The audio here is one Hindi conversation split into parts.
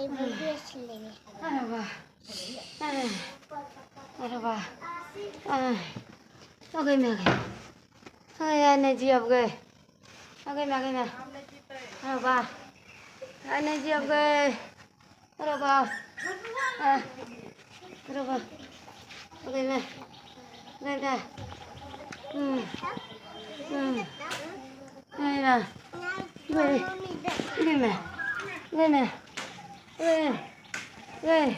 अरे वाह, अरे वाह, आ गई मैं गई, यार नहीं जी अब गए, आ गई मैं, अरे वाह, नहीं जी अब गए, अरे वाह, अरे वाह, आ गई मैं, गई मैं, गई ना, गई मैं, गई मैं, गई,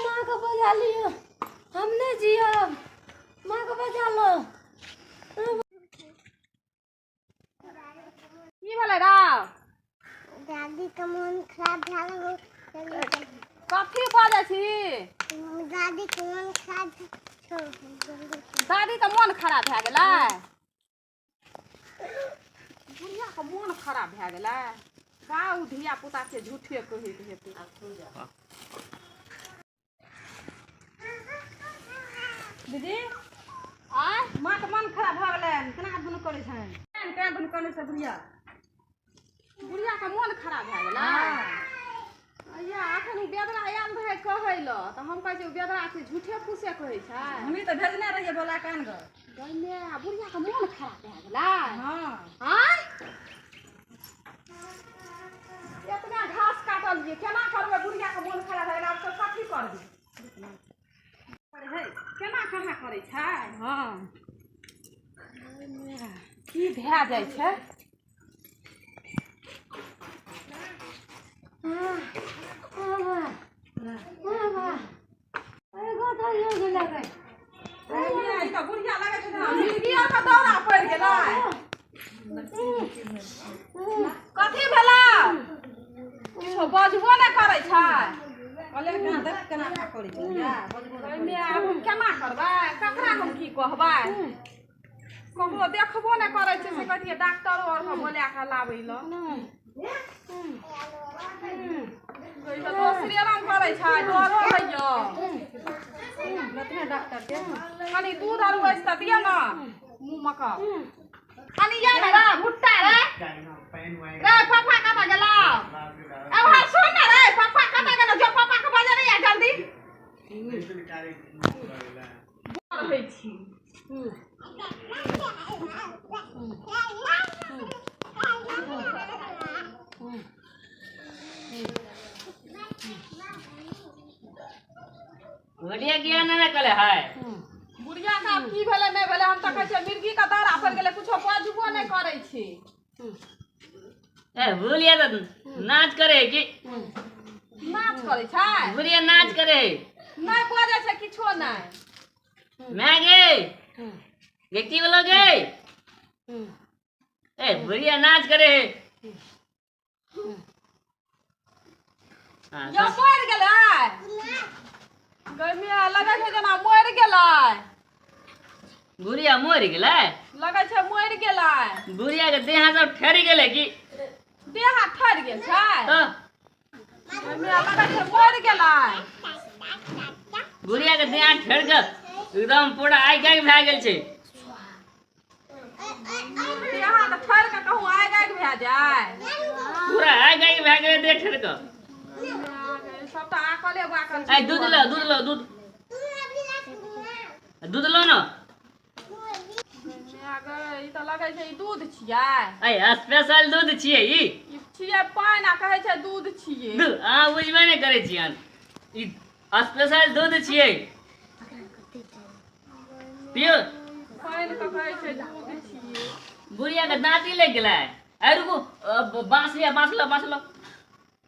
माँ को बजा लियो, हमने जिया, माँ को बजा लो। की भेलै राव? दादी का मन खराब भेल कथी बाजै छी? दादी का मन खराब दादी के मन खराब भए गेलै? बुढ़िया के मन खराब भए गेलै? गाँव धिया पुता के झूठे कहैत हेतै। दीदी आय माँ के मन खराब भए गेलै, केना दुनू करै छै? केना दुनू करै छै बुढ़िया? बुढ़िया के मन खराब भए गेलै? या अखन उ बेदरा आयल रहै कहै ल तऽ हम कहै छी बेदरा के झूठे फूसे कहै छै। हमी तऽ भेजने रहिए बोला कान ग। गइले बुढ़िया के मन खराब भए गेलै? हां आय इतना घास काटलिए केना करबै? बुढ़िया के मन खराब भए गेलै आब तऽ कथी करबै? केना कहाँ करै छै? हां की भए जाइ छै? बुढ़िया लगे छै मिर्गिया के दौरा पड़ि गेलै। कथी भेलै? किछो बजबो नहि करै छै। कहले केना देख केना करै छै या ओइमे आब हम केना करबै? ककरा हम की कहबै? ककरो देखबो नहि करै छै से कहिए डॉक्टरो और के बोला के लाबै ल। दोसरे रंग करै छै, डरो होइए। लतने डॉक्टर के कनी दूध आर उइस तऽ दिअ न मुँह में का। कनी ये न रे भुट्टा रे। रे पापा कतऽ गेलौ? अब हां सुन न रे पापा कतऽ गेलौ? जो पापा के बजे रे जल्दी। बोल होइ छी। बुढ़िया किया ना कले है? बुढ़िया का की भेलै नहीं भेलै हम तऽ कहै छियै मिर्गी के दौरा पड़ि गेलै, कुछो बजबो नहीं करै छै। ए बुढ़िया तो नाच करे है कि? नाच करै छै? बुढ़िया नाच करे है। नहीं बजै छै किछो नहीं। मैं गे व्यक्ति बोलो गे ए बुढ़िया नाच करे है। यो मरि गेलै? गरमिया लगै छै जेना मरि गेलै। बुढ़िया मर गेलै? लगै छै मरि गेलै। बुढ़िया के देह सब ठहरी गेलै कि? देह हाथ ठरि गेल छै? तो गरमिया लगै छै मरि गेलै। बुढ़िया के देह हाथ ठहर के एकदम पूरा आइ गाय भए गेल छै। देह हाथ ठरि के कहूँ आइ गाय भए जाय? पूरा आइ गाय भए गेलै देह ठहर के। सबटा आकले बाकल ए दूध लो दूध दूध लो न। ई तऽ लगै छै ई दूध छियै? ए स्पेशल दूध छियै ई। ई छियै पानि आ कहै छै दूध छियै। दूध अहाँ बुझबे नहि करै छियन। ई स्पेशल दूध छियै। पियो। पानि के कहै छै दूध छियै। बुढ़िया के दाँती लग गेलै। ए रुको बांस लिया बांस लो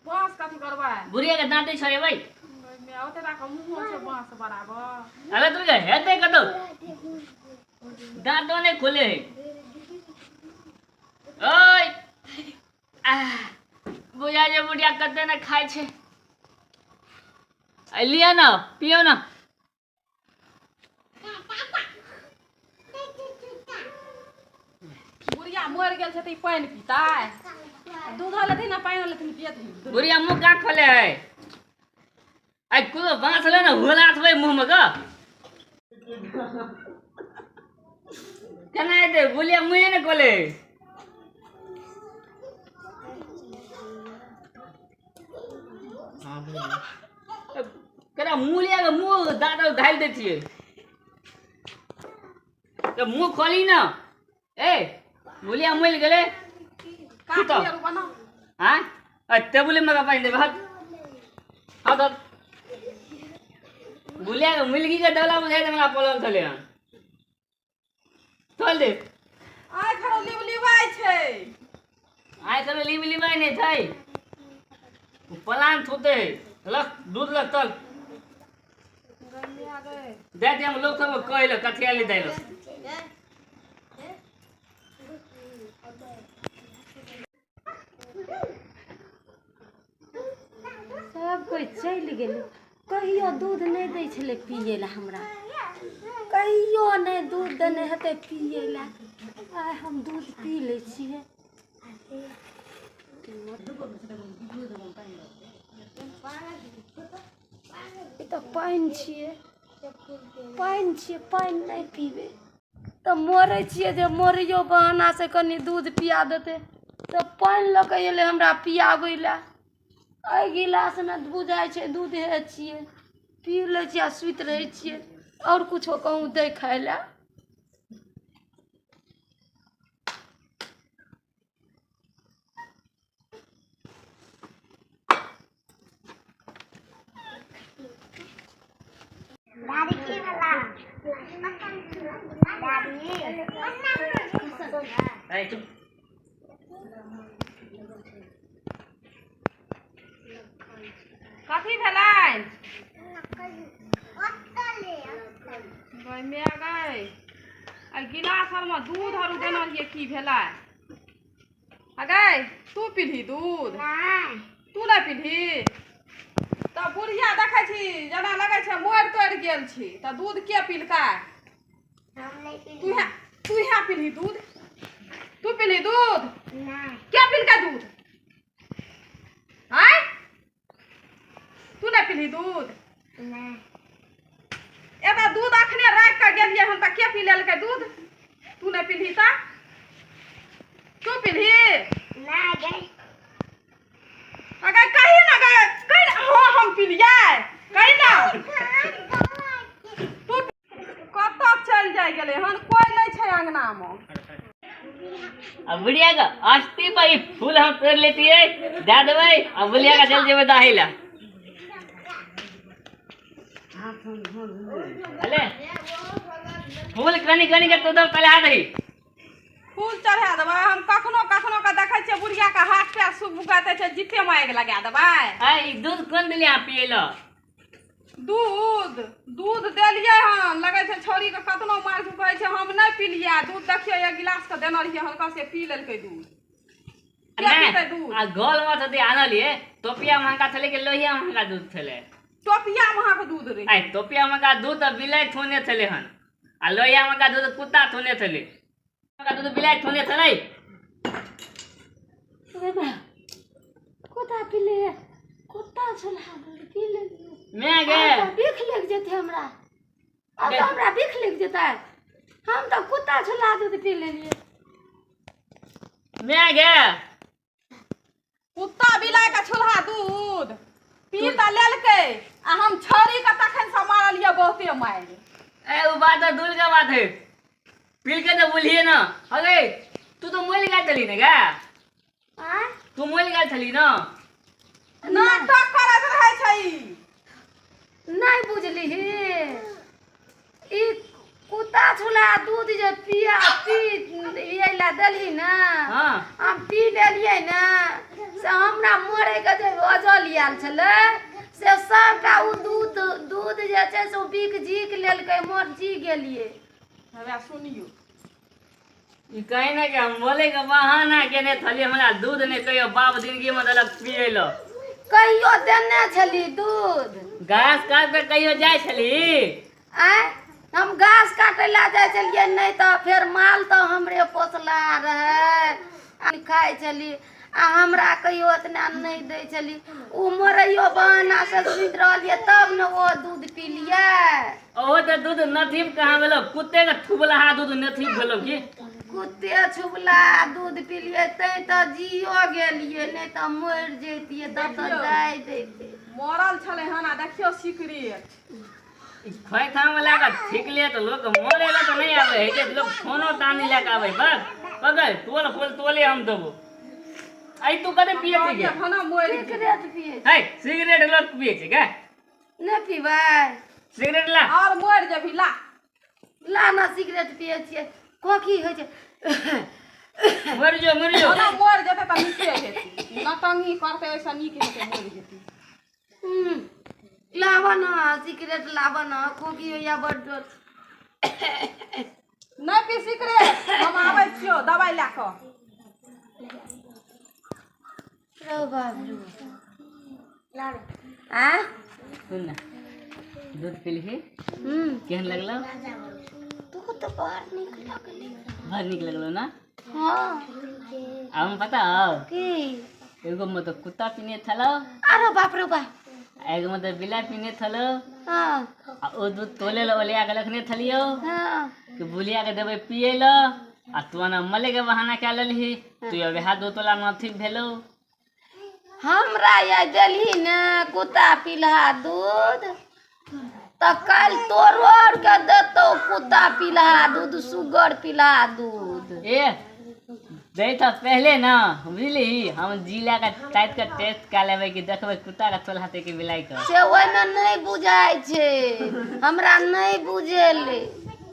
बाँस कथी करबै? बुढ़िया के दाँती छोड़ेबै। ओतेरा के मुँहो छै बाँस बराबर। अरे तुझे हेते कतो दाँतों नहीं खोले है। ओए बुझा जे बुढ़िया कते न खाय छै। लिया ना पियो ना। मर गेल छै त ई पानि पीताय दूध लेथिन ना पानि लेथिन पियथिन बुढ़िया मुंह का खोले है आई कुल बांस ले ना होला थवे मुंह में का केना दे बुढ़िया मुंह ने खोले हां करा मुलिया के मुंह दादा ढाल दे छिए तो मुंह खोली ना ए मुलिया मुल गेले काटी आर बना हां टेबुल में का पानी दे हाथ हाथ बुलिया के मुलगी के डला में दे हमरा पलल थले चल दे आय खरो लिवलिवाय छै आय सब लिवलिवाय नहीं छै पलान थोते लख दूध लख तल गन्ने आ गए दे दे हम लोग सब कहले कथिया ले दैलो सब कोई चल गेल कहियो दूध नहीं दै छले पिए ला हमरा कहियो नहीं दूध देने हेते पिए ला आय हम दूध पी ले छिए ई तो पाइन छिए पाइन नहीं पीबे तो मरे छिए जे मरियो बहाना से कनी दूध पिया देते तो पाइन लऽ के एले हमरा पियाबै ला आई गिलास में बुझाई छै दूध है छिए पी ले छिए सुत रहे छिए और कुछो कहूँ दे खाए ला दादी की वाला दादी ए चुप कथी भेलै ओतले गई में आ गए आ गिलास आर में दूध आर देना रहिए की भेलै आ गई तू पीली दूध नहीं तू नहीं पीली तो बुढ़िया देखे छी जना लगे छै मोर तोड़ गेल छी तो दूध के पीलकै हम नहीं पी तू यहाँ पीली दूध तू पीली दूध नहीं क्या पीलकै दूध आय तू नहीं पीली दूध नहीं एबे दूध अखने राख के गेलिए हम त के पी लेलकै दूध तू नहीं पीली त तू पीली नहीं गई अगर कही ना कही हां हम पीलिए कही ना तू कत चल जाय गेले हन कोई नहीं छै अंगना में अब बुढ़िया का आस्ती भाई फूल हम तोड़ लेती है दे देबै अब बुढ़िया का चल जेबै दाहिला अले फूल कनी कनी के तो चढ़ा दही फूल चढ़ा देबै हम कखनो कखनो के देखै छियै बुढ़िया के हाथ पैर सुबुकाते छै जिते में आगि लगा देबै आई दूध कोन दिलिया पिए ला दूध देलियै हन लगे छै छोरी के कतनो मार कहै छै हम नहीं पीलिए दूध देखियो एक गिलास के देना रहिए हल्का से पी लेलकै दूध क्या पीतै दूध आ गोल में तो आनलिए टोपिया महंगा थले के लोहिया महंगा दूध थले टोपिया महा के दूध रे आई टोपिया महंगा दूध तो बिलाई थोने थले हन आ लोहिया महंगा दूध कुत्ता थोने थले महंगा दूध बिलाई थोने थले बाबा कुत्ता पीले कुत्ता छला पी ले मैं गे बिख लग जेते हमरा अब तो हमरा बिख लग जेते हम तो कुत्ता छला दूध पी लेलिए मैं गे कुत्ता बिलाई के छुलहा दूध पी त लेलकै आ हम छोरी के तखन से मारलिए बहुते मार ए वो बात तो दूर का बात है पील के तो बोलिए ना अरे तू तो मोल गाय चली ना गा आ तू मोल गाय चली ना नाटक करत रहै छै नहीं बुझली ई कुत्ता छुला दूध जे पिया पी ये ला दली ना हां हम पी लेलिए ना से हमरा मरे के जे अजल आयल छले से सबटा उ दूध जे छै से बिक जीक लेलकै मर जी गेलिए हवे सुनियो ई कहे ना कि हम बोले के बहाना केने थली हमरा दूध ने कहियो बाप जिंदगी में दलक पिए लो कहियो देने छली दूध घास काट के कहियो जाय छली आय हम घास काटे ला जाए चलिए नहीं तो फिर माल तो हमरे पोसला रहे खाए चली आ हमरा कहियो इतना नहीं दे चली उ मोरैयो बहाना से सुत रहलिए तब न वो दूध पी लिए ओ तो दूध नथी कहाँ भेलो कुत्ते के थुबला दूध नथी भेलो की कुत्ते छुबला दूध पी लिए तै तो जियो गेलिए नहीं तो मर जैतिए तब तो जाय जैते मरल छले हन आ देखियो सिकरेट खोई थाम वाला का ठीक ले तो लोग मोरे ला तो नहीं आवे है जे लोग फोनो तानी लेके आवे बस पगल तोल फूल तोले हम देबो आई तू कदे पिए छे के खाना मोर सिगरेट पिए है सिगरेट लोग पिए छे का नहीं पीबै सिगरेट ला और मोर जेबी ला ला ना सिगरेट पिए छिए कोकी होइ छै मर जो खाना मोर जेते त नीके हेती नटंगी करते ऐसा नीक हेते मोर जेती लावा ना सिगरेट लावा ना कोकी होया बड़ जोर नहीं पी सिकरेट हम आबै छियो दवाई ला क रो बाबू आ सुन ना दूध पी ली केहन लगलो तू तो बाहर निकल गेली बहुत निक लगलो ना हां हम पता हो की एगो मतलब कुत्ता पीने थलो अरे बाप रे बाप एगो मतलब बिलाई पीने थलो हां आ ओ दूध तोले लो ओलिया के रखने थलियो हां कि बुलिया के देबे पिए लो आ तू ना मले के बहाना क्या लेलही तू अब हाथ दो तोला नथी भेलो हमरा या देलही ने कुत्ता पिलहा दूध तो कल तोरो और के देतो कुत्ता पिलहा दूध सुगर पिलहा दूध ए दे तो पहले ना बुझली हम जिला का टाइट का टेस्ट का लेबे कि देखबे कुत्ता का तोल हाथे के बिलाई का से ओइ में नहीं बुझाई छे हमरा नहीं बुझेले